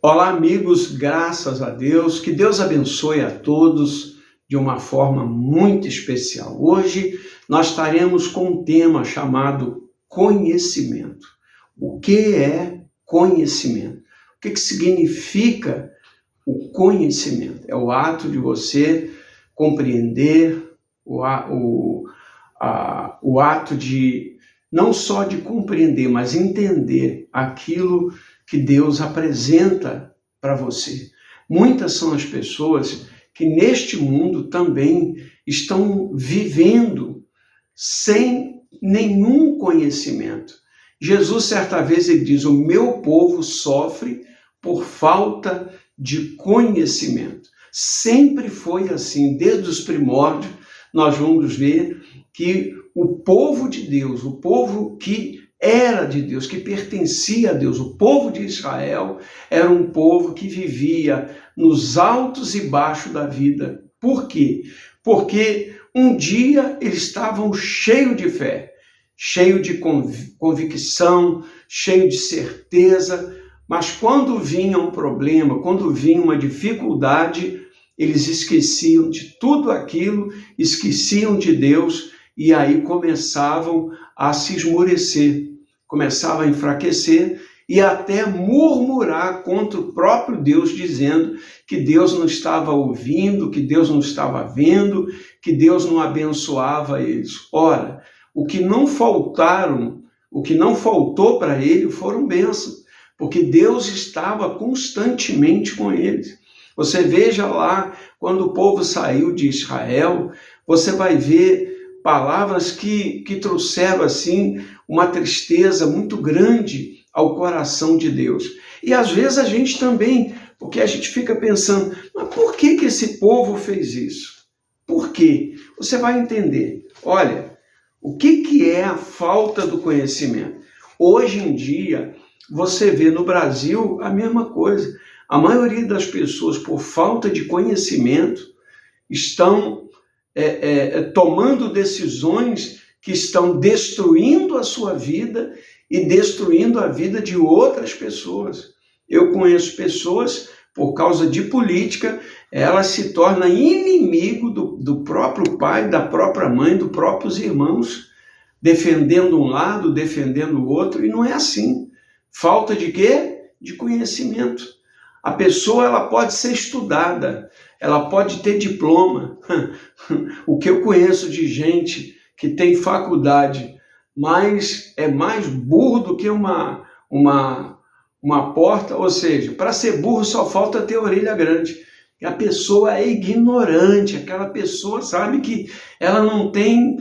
Olá, amigos, graças a Deus, que Deus abençoe a todos de uma forma muito especial. Hoje nós estaremos com um tema chamado conhecimento. O que é conhecimento? O que significa o conhecimento? É o ato de você compreender, o ato de não só de compreender, mas entender aquilo que Deus apresenta para você. Muitas são as pessoas que neste mundo também estão vivendo sem nenhum conhecimento. Jesus, certa vez, ele diz: o meu povo sofre por falta de conhecimento. Sempre foi assim, desde os primórdios. Nós vamos ver que o povo de Deus, o povo que era de Deus, que pertencia a Deus, o povo de Israel, era um povo que vivia nos altos e baixos da vida. Por quê? Porque um dia eles estavam cheios de fé, cheios de convicção, cheios de certeza, mas quando vinha um problema, quando vinha uma dificuldade, eles esqueciam de tudo aquilo, esqueciam de Deus e aí começavam a se esmorecer, começavam a enfraquecer e até murmurar contra o próprio Deus, dizendo que Deus não estava ouvindo, que Deus não estava vendo, que Deus não abençoava eles. Ora, o que não faltou para ele foram bênçãos, porque Deus estava constantemente com eles. Você veja lá, quando o povo saiu de Israel, você vai ver palavras que trouxeram assim uma tristeza muito grande ao coração de Deus. E às vezes a gente também, porque a gente fica pensando, mas por que esse povo fez isso? Por quê? Você vai entender. Olha, o que é a falta do conhecimento? Hoje em dia, você vê no Brasil a mesma coisa. A maioria das pessoas, por falta de conhecimento, estão tomando decisões que estão destruindo a sua vida e destruindo a vida de outras pessoas. Eu conheço pessoas, por causa de política, elas se tornam inimigo do próprio pai, da própria mãe, dos próprios irmãos, defendendo um lado, defendendo o outro, e não é assim. Falta de quê? De conhecimento. A pessoa ela pode ser estudada, ela pode ter diploma. O que eu conheço de gente que tem faculdade, mas é mais burro do que uma porta, ou seja, para ser burro só falta ter orelha grande. A pessoa é ignorante, aquela pessoa sabe que ela não tem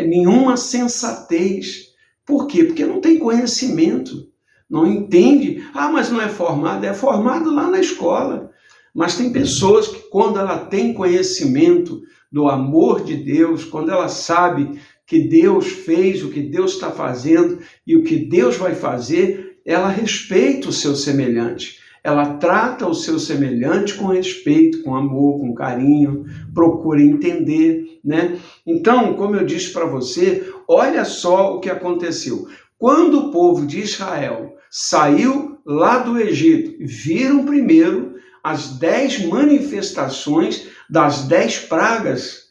nenhuma sensatez. Por quê? Porque não tem conhecimento. Não entende, mas não é formado lá na escola. Mas tem pessoas que quando ela tem conhecimento do amor de Deus, quando ela sabe que Deus fez, o que Deus está fazendo e o que Deus vai fazer, ela respeita o seu semelhante. Ela trata o seu semelhante com respeito, com amor, com carinho, procura entender, né? Então, como eu disse para você, olha só o que aconteceu. Quando o povo de Israel saiu lá do Egito, viram primeiro as 10 manifestações das 10 pragas.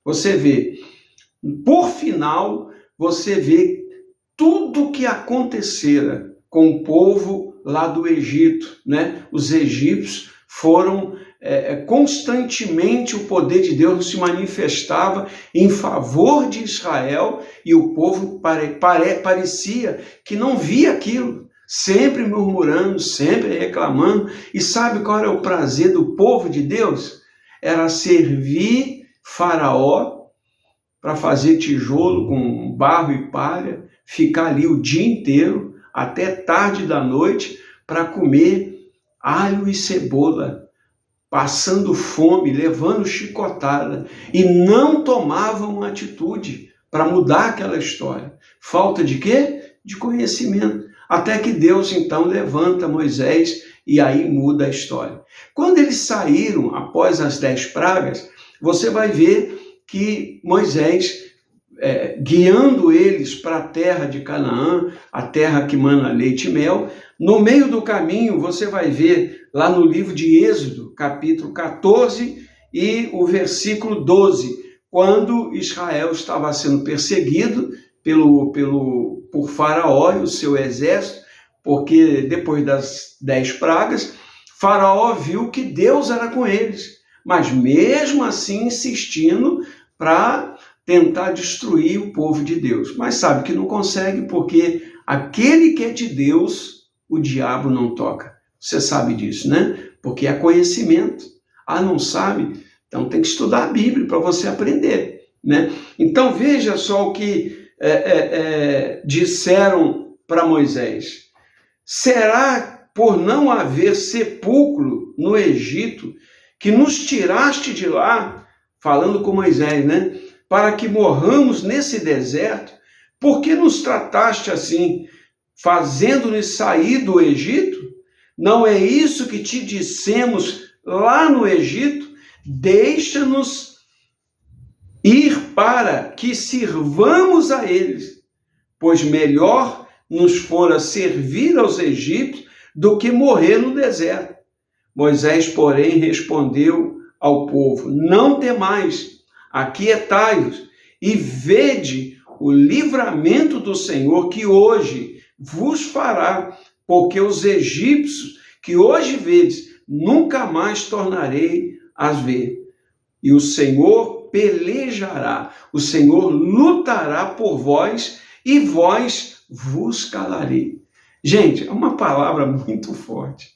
Você vê, por final, você vê tudo o que acontecera com o povo lá do Egito, né? Os egípcios foram constantemente, o poder de Deus se manifestava em favor de Israel e o povo parecia que não via aquilo, sempre murmurando, sempre reclamando. E sabe qual era o prazer do povo de Deus? Era servir Faraó para fazer tijolo com barro e palha, ficar ali o dia inteiro, até tarde da noite, para comer alho e cebola, passando fome, levando chicotada, e não tomavam atitude para mudar aquela história. Falta de quê? De conhecimento. Até que Deus, então, levanta Moisés e aí muda a história. Quando eles saíram após as 10 pragas, você vai ver que Moisés guiando eles para a terra de Canaã, a terra que mana leite e mel. No meio do caminho, você vai ver lá no livro de Êxodo, capítulo 14 e o versículo 12, quando Israel estava sendo perseguido por Faraó e o seu exército, porque depois das 10 pragas, Faraó viu que Deus era com eles, mas mesmo assim insistindo para tentar destruir o povo de Deus. Mas sabe que não consegue, porque aquele que é de Deus, o diabo não toca. Você sabe disso, né? Porque é conhecimento. Ah, não sabe? Então tem que estudar a Bíblia para você aprender, né? Então veja só o que disseram para Moisés. Será por não haver sepulcro no Egito que nos tiraste de lá, falando com Moisés, né? Para que morramos nesse deserto? Por que nos trataste assim, fazendo-nos sair do Egito? Não é isso que te dissemos lá no Egito? Deixa-nos ir para que sirvamos a eles, pois melhor nos fora servir aos egípcios do que morrer no deserto. Moisés, porém, respondeu ao povo: não temais, aquietai-vos e vede o livramento do Senhor que hoje vos fará, porque os egípcios que hoje vedes, nunca mais tornarei a ver. E o Senhor pelejará, o Senhor lutará por vós e vós vos calarei. Gente, é uma palavra muito forte.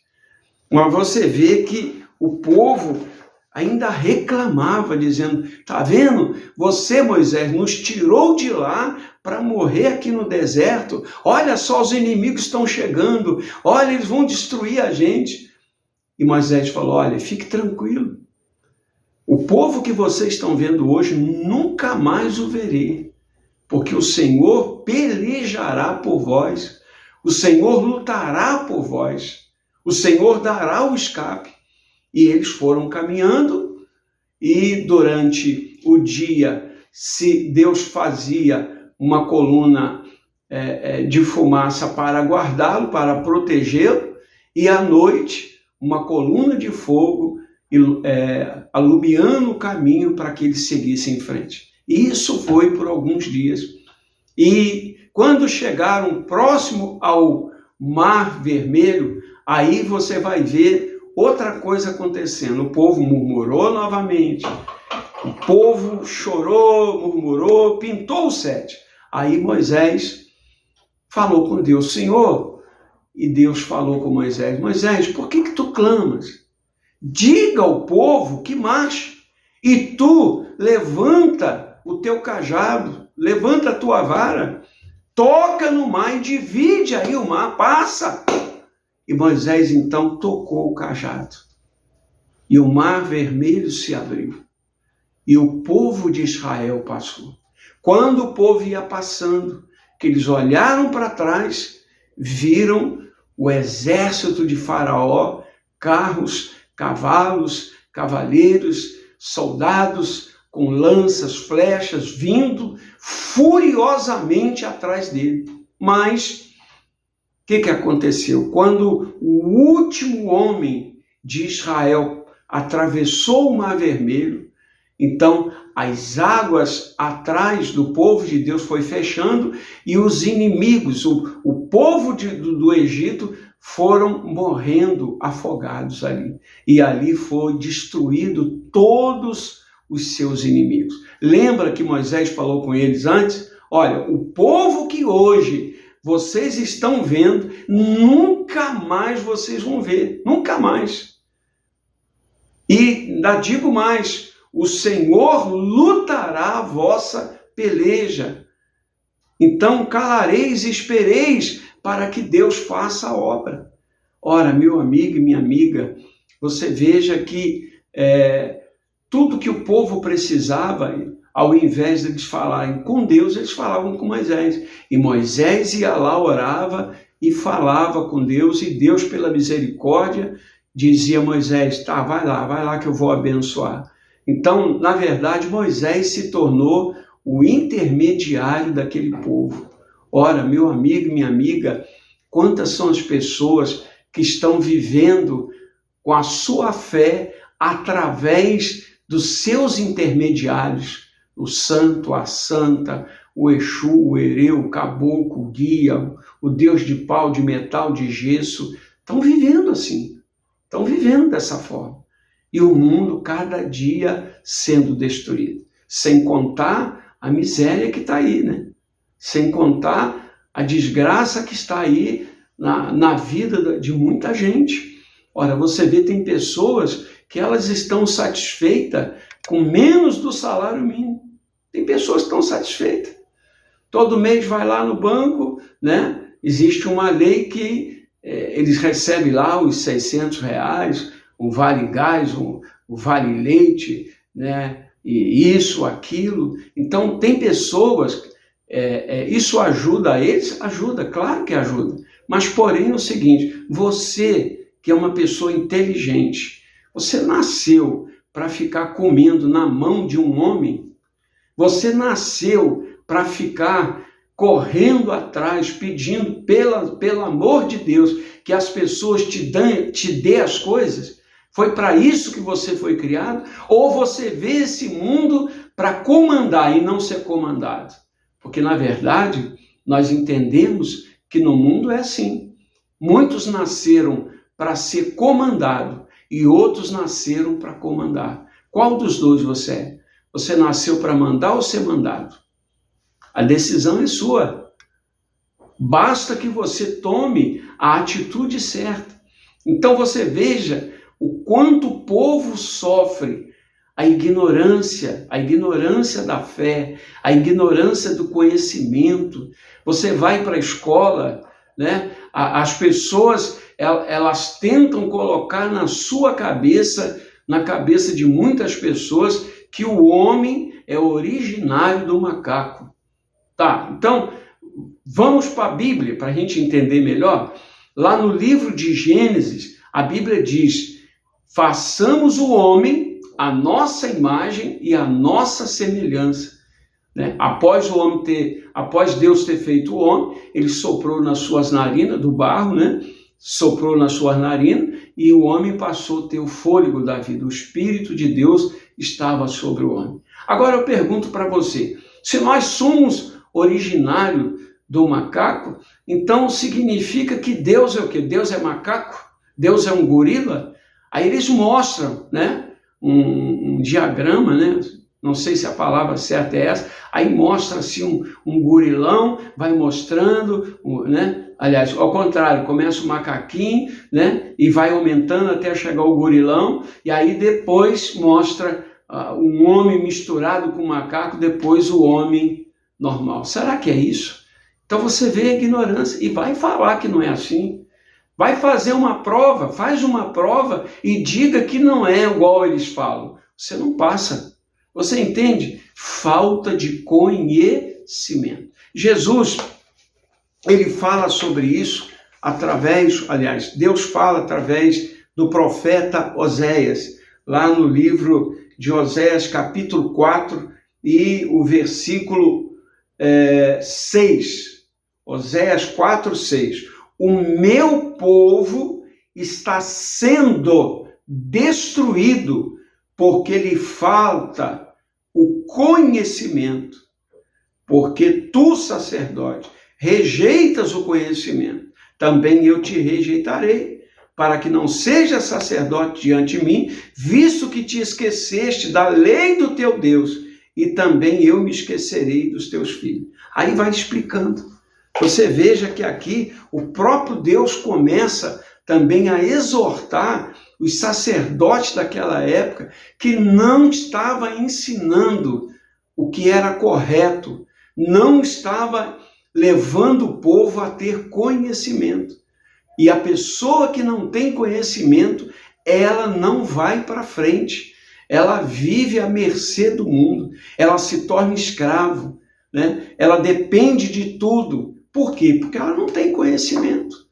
Mas você vê que o povo ainda reclamava, dizendo: tá vendo? Você, Moisés, nos tirou de lá para morrer aqui no deserto. Olha só, os inimigos estão chegando. Olha, eles vão destruir a gente. E Moisés falou: olha, fique tranquilo. O povo que vocês estão vendo hoje, nunca mais o verei, porque o Senhor pelejará por vós, o Senhor lutará por vós, o Senhor dará o escape. E eles foram caminhando, e durante o dia, se Deus fazia uma coluna de fumaça para guardá-lo, para protegê-lo, e à noite, uma coluna de fogo alumiando o caminho para que ele seguisse em frente. E isso foi por alguns dias. E quando chegaram próximo ao Mar Vermelho, aí você vai ver outra coisa acontecendo. O povo murmurou novamente, o povo chorou, murmurou, pintou o sete. Aí Moisés falou com Deus: Senhor, e Deus falou com Moisés: Moisés, por que tu clamas? Diga ao povo que marche, e tu levanta o teu cajado, levanta a tua vara, toca no mar e divide aí o mar, passa. E Moisés então tocou o cajado, e o Mar Vermelho se abriu, e o povo de Israel passou. Quando o povo ia passando, que eles olharam para trás, viram o exército de Faraó, carros, cavalos, cavaleiros, soldados com lanças, flechas, vindo furiosamente atrás dele. Mas o que aconteceu? Quando o último homem de Israel atravessou o Mar Vermelho, então as águas atrás do povo de Deus foi fechando, e os inimigos, o povo do Egito, foram morrendo afogados ali. E ali foi destruído todos os seus inimigos. Lembra que Moisés falou com eles antes? Olha, o povo que hoje vocês estão vendo, nunca mais vocês vão ver. Nunca mais. E ainda digo mais, o Senhor lutará a vossa peleja. Então calareis e espereis para que Deus faça a obra. Ora, meu amigo e minha amiga, você veja que tudo que o povo precisava, ao invés de eles falarem com Deus, eles falavam com Moisés. E Moisés ia lá, orava e falava com Deus, e Deus, pela misericórdia, dizia a Moisés: tá, vai lá que eu vou abençoar. Então, na verdade, Moisés se tornou o intermediário daquele povo. Ora, meu amigo, minha amiga, quantas são as pessoas que estão vivendo com a sua fé através dos seus intermediários, o santo, a santa, o Exu, o Hereu, o caboclo, o guia, o Deus de pau, de metal, de gesso, estão vivendo assim, estão vivendo dessa forma. E o mundo cada dia sendo destruído, sem contar a miséria que está aí, né? Sem contar a desgraça que está aí na vida de muita gente. Ora, você vê, tem pessoas que elas estão satisfeitas com menos do salário mínimo. Tem pessoas que estão satisfeitas. Todo mês vai lá no banco, né? Existe uma lei que eles recebem lá os R$ 600, o vale gás, o vale leite, né? E isso, aquilo. Então, tem pessoas, isso ajuda a eles? Ajuda, claro que ajuda. Mas, porém, é o seguinte, você que é uma pessoa inteligente, você nasceu para ficar comendo na mão de um homem? Você nasceu para ficar correndo atrás, pedindo, pelo amor de Deus, que as pessoas te dê as coisas? Foi para isso que você foi criado? Ou você vê esse mundo para comandar e não ser comandado? Porque, na verdade, nós entendemos que no mundo é assim. Muitos nasceram para ser comandado e outros nasceram para comandar. Qual dos dois você é? Você nasceu para mandar ou ser mandado? A decisão é sua. Basta que você tome a atitude certa. Então você veja o quanto o povo sofre a ignorância da fé, a ignorância do conhecimento. Você vai para a escola, né? As pessoas, elas tentam colocar na sua cabeça, na cabeça de muitas pessoas, que o homem é originário do macaco. Tá, então, vamos para a Bíblia, para a gente entender melhor. Lá no livro de Gênesis, a Bíblia diz: façamos o homem a nossa imagem e a nossa semelhança. Né? Após Deus ter feito o homem, ele soprou nas suas narinas do barro, né? Soprou nas suas narinas, e o homem passou a ter o fôlego da vida. O Espírito de Deus estava sobre o homem. Agora eu pergunto para você, se nós somos originário do macaco, então significa que Deus é o quê? Deus é macaco? Deus é um gorila? Aí eles mostram, né, um diagrama, né? Não sei se a palavra certa é essa. Aí mostra-se um gorilão, vai mostrando, né? Aliás, ao contrário, começa o macaquinho, né? E vai aumentando até chegar o gorilão, e aí depois mostra um homem misturado com um macaco, depois o homem normal. Será que é isso? Então você vê a ignorância e vai falar que não é assim. Vai fazer uma prova, faz uma prova e diga que não é igual eles falam. Você não passa. Você entende? Falta de conhecimento. Jesus, ele fala sobre isso Deus fala através do profeta Oséias, lá no livro de Oséias, capítulo 4, e o versículo 6. Oséias 4, 6. O meu povo está sendo destruído porque lhe falta o conhecimento, porque tu, sacerdote, rejeitas o conhecimento, também eu te rejeitarei, para que não seja sacerdote diante de mim, visto que te esqueceste da lei do teu Deus, e também eu me esquecerei dos teus filhos. Aí vai explicando. Você veja que aqui o próprio Deus começa também a exortar os sacerdotes daquela época que não estava ensinando o que era correto, não estava levando o povo a ter conhecimento. E a pessoa que não tem conhecimento, ela não vai para frente. Ela vive à mercê do mundo, ela se torna escravo, né? Ela depende de tudo. Por quê? Porque ela não tem conhecimento.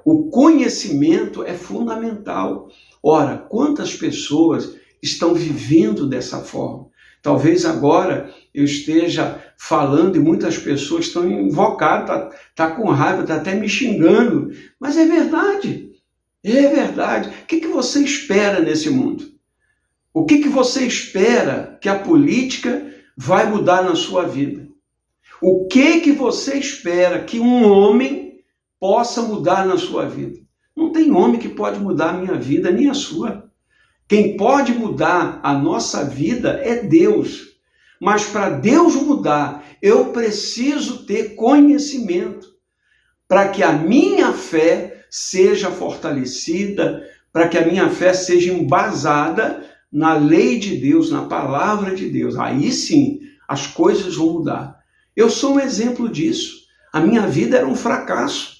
O conhecimento é fundamental. Ora, quantas pessoas estão vivendo dessa forma? Talvez agora eu esteja falando e muitas pessoas estão invocadas, tá com raiva, está até me xingando. Mas é verdade. É verdade. O que você espera nesse mundo? O que você espera que a política vai mudar na sua vida? O que você espera que um homem possa mudar na sua vida? Não tem homem que pode mudar a minha vida, nem a sua. Quem pode mudar a nossa vida é Deus. Mas para Deus mudar, eu preciso ter conhecimento para que a minha fé seja fortalecida, para que a minha fé seja embasada na lei de Deus, na palavra de Deus. Aí sim, as coisas vão mudar. Eu sou um exemplo disso. A minha vida era um fracasso.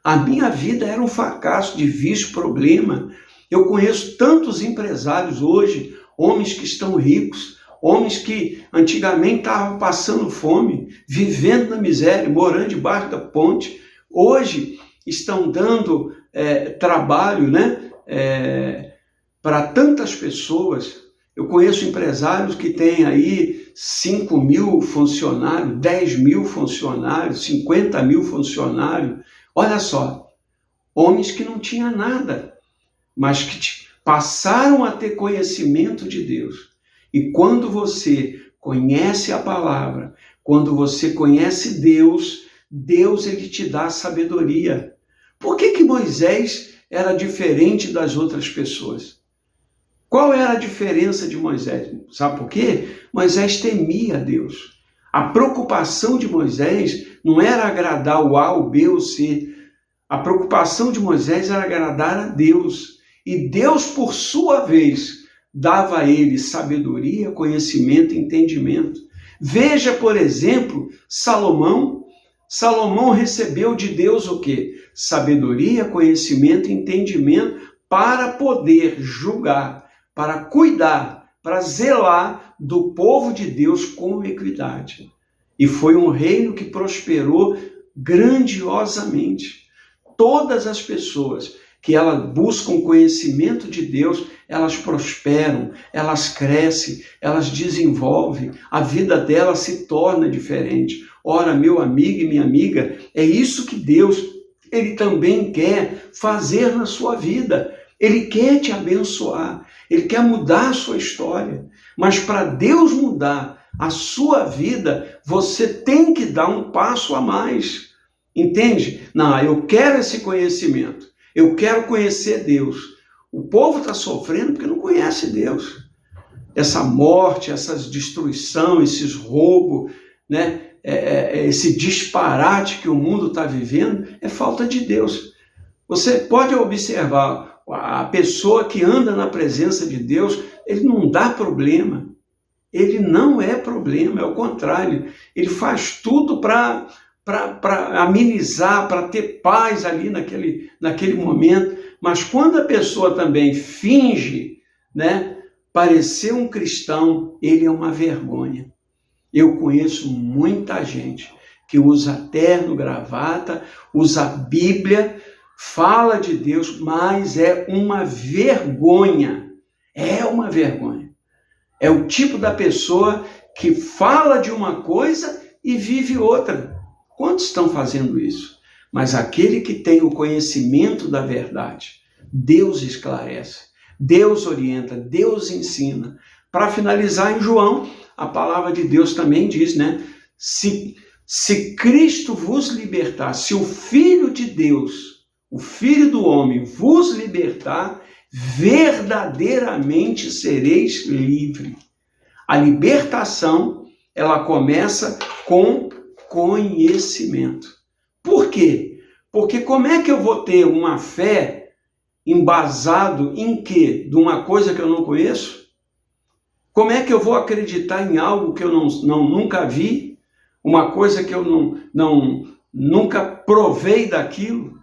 A minha vida era um fracasso de vício, problema. Eu conheço tantos empresários hoje, homens que estão ricos, homens que antigamente estavam passando fome, vivendo na miséria, morando debaixo da ponte. Hoje estão dando trabalho, para tantas pessoas. Eu conheço empresários que têm aí 5 mil funcionários, 10 mil funcionários, 50 mil funcionários. Olha só, homens que não tinham nada, mas que passaram a ter conhecimento de Deus. E quando você conhece a palavra, quando você conhece Deus, Deus ele te dá sabedoria. Por que Moisés era diferente das outras pessoas? Qual era a diferença de Moisés? Sabe por quê? Moisés temia a Deus. A preocupação de Moisés não era agradar o A, o B ou o C. A preocupação de Moisés era agradar a Deus. E Deus, por sua vez, dava a ele sabedoria, conhecimento e entendimento. Veja, por exemplo, Salomão. Salomão recebeu de Deus o quê? Sabedoria, conhecimento e entendimento para poder julgar, para cuidar, para zelar do povo de Deus com equidade. E foi um reino que prosperou grandiosamente. Todas as pessoas que elas buscam conhecimento de Deus, elas prosperam, elas crescem, elas desenvolvem, a vida delas se torna diferente. Ora, meu amigo e minha amiga, é isso que Deus, ele também quer fazer na sua vida. Ele quer te abençoar, ele quer mudar a sua história. Mas para Deus mudar a sua vida, você tem que dar um passo a mais. Entende? Não, eu quero esse conhecimento. Eu quero conhecer Deus. O povo está sofrendo porque não conhece Deus. Essa morte, essa destruição, esses roubos, esse disparate que o mundo está vivendo, é falta de Deus. Você pode observar, a pessoa que anda na presença de Deus, ele não dá problema. Ele não é problema, é o contrário. Ele faz tudo para amenizar, para ter paz ali naquele momento. Mas quando a pessoa também finge, parecer um cristão, ele é uma vergonha. Eu conheço muita gente que usa terno, gravata, usa Bíblia, fala de Deus, mas é uma vergonha. É uma vergonha. É o tipo da pessoa que fala de uma coisa e vive outra. Quantos estão fazendo isso? Mas aquele que tem o conhecimento da verdade, Deus esclarece, Deus orienta, Deus ensina. Para finalizar, em João, a palavra de Deus também diz, se Cristo vos libertar, se o Filho de Deus, o Filho do homem vos libertar, verdadeiramente sereis livres. A libertação, ela começa com conhecimento. Por quê? Porque como é que eu vou ter uma fé embasado em quê? De uma coisa que eu não conheço? Como é que eu vou acreditar em algo que eu nunca vi? Uma coisa que eu nunca provei daquilo?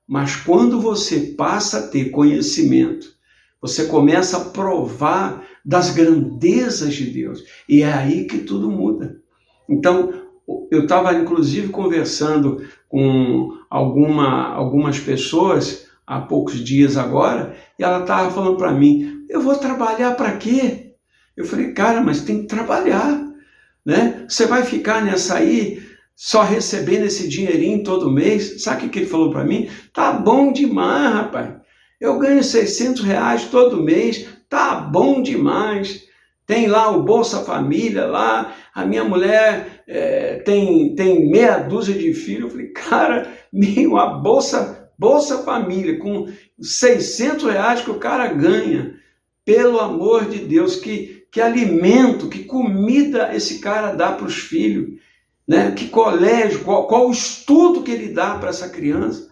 Mas quando você passa a ter conhecimento, você começa a provar das grandezas de Deus. E é aí que tudo muda. Então, eu estava inclusive conversando com algumas pessoas há poucos dias agora, e ela estava falando para mim, eu vou trabalhar para quê? Eu falei, cara, mas tem que trabalhar, né? Você vai ficar nessa aí, só recebendo esse dinheirinho todo mês? Sabe o que ele falou para mim? Tá bom demais, rapaz. Eu ganho R$ 600 todo mês, tá bom demais. Tem lá o Bolsa Família, lá a minha mulher tem meia dúzia de filhos. Eu falei, cara, a Bolsa Família com R$ 600 que o cara ganha. Pelo amor de Deus, que alimento, que comida esse cara dá para os filhos, né? Que colégio, qual o estudo que ele dá para essa criança?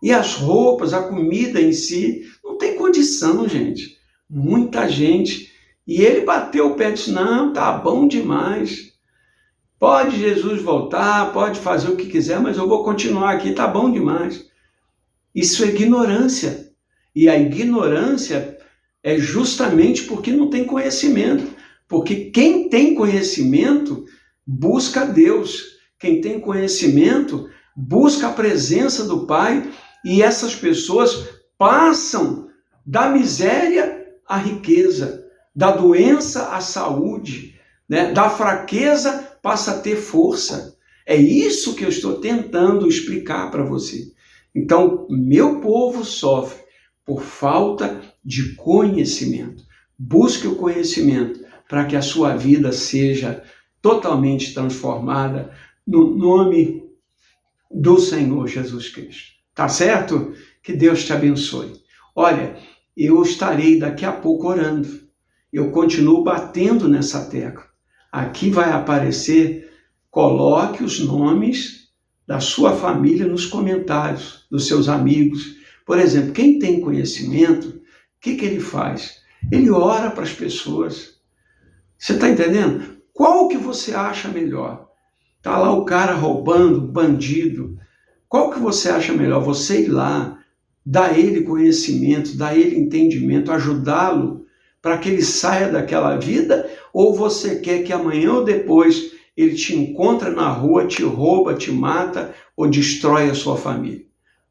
E as roupas, a comida em si, não tem condição, gente. Muita gente. E ele bateu o pé e disse, não, tá bom demais. Pode Jesus voltar, pode fazer o que quiser, mas eu vou continuar aqui, tá bom demais. Isso é ignorância. E a ignorância é justamente porque não tem conhecimento. Porque quem tem conhecimento busca Deus. Quem tem conhecimento busca a presença do Pai. E essas pessoas passam da miséria à riqueza, da doença à saúde, né? Da fraqueza passa a ter força. É isso que eu estou tentando explicar para você. Então, meu povo sofre por falta de conhecimento. Busque o conhecimento para que a sua vida seja totalmente transformada no nome do Senhor Jesus Cristo. Tá certo? Que Deus te abençoe. Olha, eu estarei daqui a pouco orando. Eu continuo batendo nessa tecla. Aqui vai aparecer, coloque os nomes da sua família nos comentários, dos seus amigos. Por exemplo, quem tem conhecimento, o que ele faz? Ele ora para as pessoas. Você está entendendo? Qual que você acha melhor? Está lá o cara roubando, bandido. Qual que você acha melhor? Você ir lá, dar ele conhecimento, dar ele entendimento, ajudá-lo para que ele saia daquela vida? Ou você quer que amanhã ou depois ele te encontre na rua, te rouba, te mata ou destrói a sua família?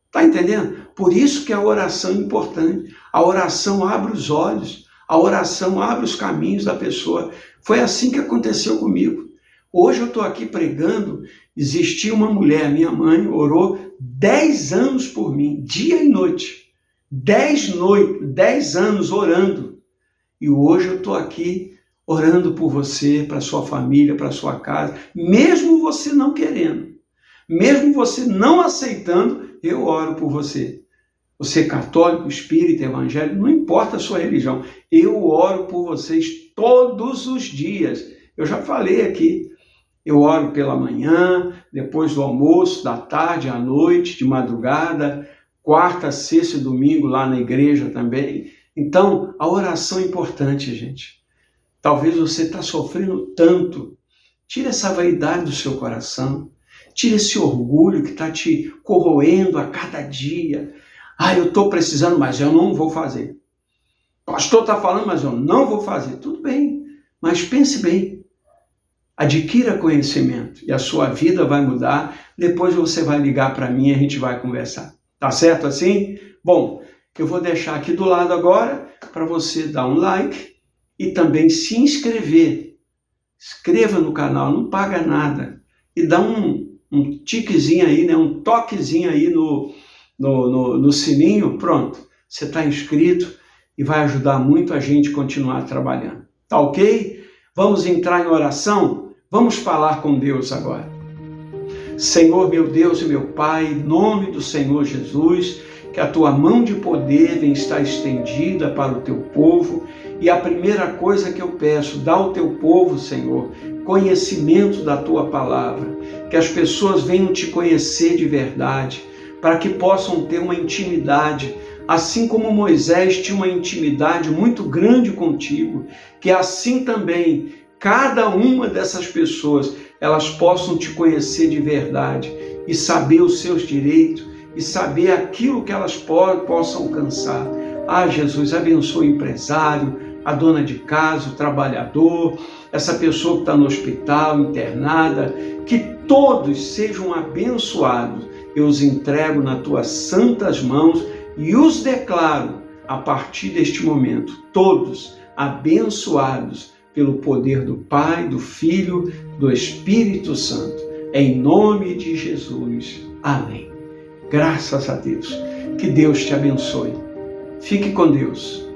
Está entendendo? Por isso que a oração é importante. A oração abre os olhos, a oração abre os caminhos da pessoa. Foi assim que aconteceu comigo. Hoje eu estou aqui pregando, existia uma mulher, minha mãe, orou 10 anos por mim, dia e noite. 10 anos orando. E hoje eu estou aqui orando por você, para sua família, para sua casa, mesmo você não querendo, mesmo você não aceitando, eu oro por você. Você é católico, espírita, evangélico, não importa a sua religião, eu oro por vocês todos os dias. Eu já falei aqui, eu oro pela manhã, depois do almoço, da tarde, à noite, de madrugada, quarta, sexta e domingo lá na igreja também. Então, a oração é importante, gente. Talvez você está sofrendo tanto. Tira essa vaidade do seu coração. Tira esse orgulho que está te corroendo a cada dia. Eu estou precisando, mas eu não vou fazer. O pastor está falando, mas eu não vou fazer. Tudo bem, mas pense bem. Adquira conhecimento e a sua vida vai mudar. Depois você vai ligar para mim e a gente vai conversar. Tá certo assim? Bom, eu vou deixar aqui do lado agora para você dar um like e também se inscrever. Inscreva no canal, não paga nada. E dá um tiquezinho aí, né? Um toquezinho aí no sininho. Pronto, você está inscrito e vai ajudar muito a gente a continuar trabalhando. Tá ok? Vamos entrar em oração? Vamos falar com Deus agora. Senhor, meu Deus e meu Pai, em nome do Senhor Jesus, que a tua mão de poder venha estar estendida para o teu povo. E a primeira coisa que eu peço, dá ao teu povo, Senhor, conhecimento da tua palavra, que as pessoas venham te conhecer de verdade, para que possam ter uma intimidade, assim como Moisés tinha uma intimidade muito grande contigo, que assim também cada uma dessas pessoas, elas possam te conhecer de verdade e saber os seus direitos e saber aquilo que elas possam alcançar. Jesus, abençoe o empresário, a dona de casa, o trabalhador, essa pessoa que está no hospital, internada, que todos sejam abençoados. Eu os entrego nas tuas santas mãos e os declaro, a partir deste momento, todos abençoados pelo poder do Pai, do Filho, do Espírito Santo. Em nome de Jesus. Amém. Graças a Deus. Que Deus te abençoe. Fique com Deus.